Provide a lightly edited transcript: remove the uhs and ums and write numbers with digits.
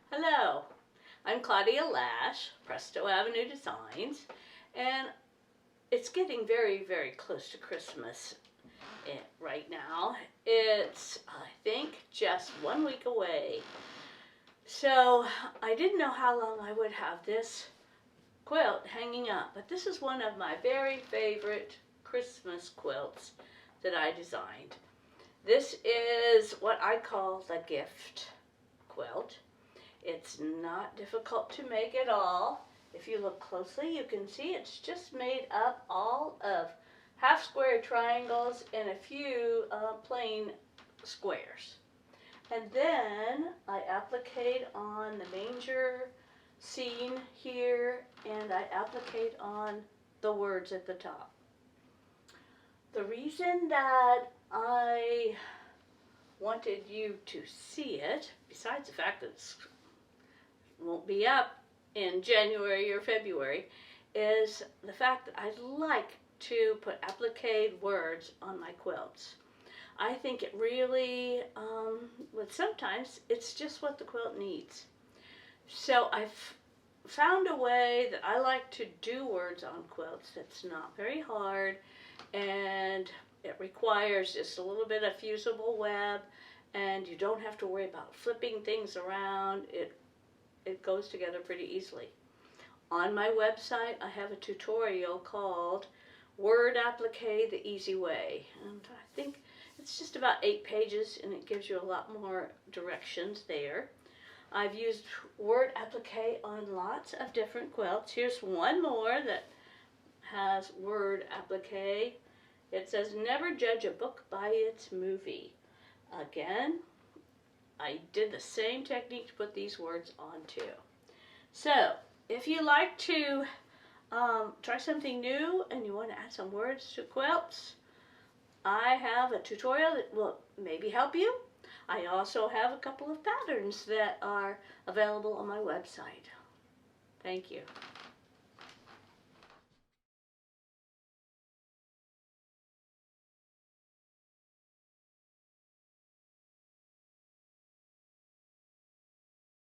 Hello, I'm Claudia Lash, Presto Avenue Designs, and it's getting very close to Christmas right now. It's, I think, just 1 week away. So I didn't know how long I would have this quilt hanging up, but this is one of my very favorite Christmas quilts that I designed. This is what I call the gift quilt. It's not difficult to make at all. If you look closely, you can see it's just made up all of half square triangles and a few plain squares. And then I applique on the manger scene here, and I applique on the words at the top. The reason that I wanted you to see it, besides the fact that it won't be up in January or February, is the fact that I like to put appliqued words on my quilts. I think it really, but sometimes it's just what the quilt needs. So I've found a way that I like to do words on quilts that's not very hard, and it requires just a little bit of fusible web, and you don't have to worry about flipping things around. It goes together pretty easily. On my website, I have a tutorial called Word Applique the Easy Way, and I think it's just about 8 pages, and it gives you a lot more directions there. I've used word applique on lots of different quilts. Here's one more that has word applique. It says, "Never judge a book by its movie." Again, I did the same technique to put these words on too. So, if you like to try something new and you want to add some words to quilts, I have a tutorial that will maybe help you. I also have a couple of patterns that are available on my website. Thank you.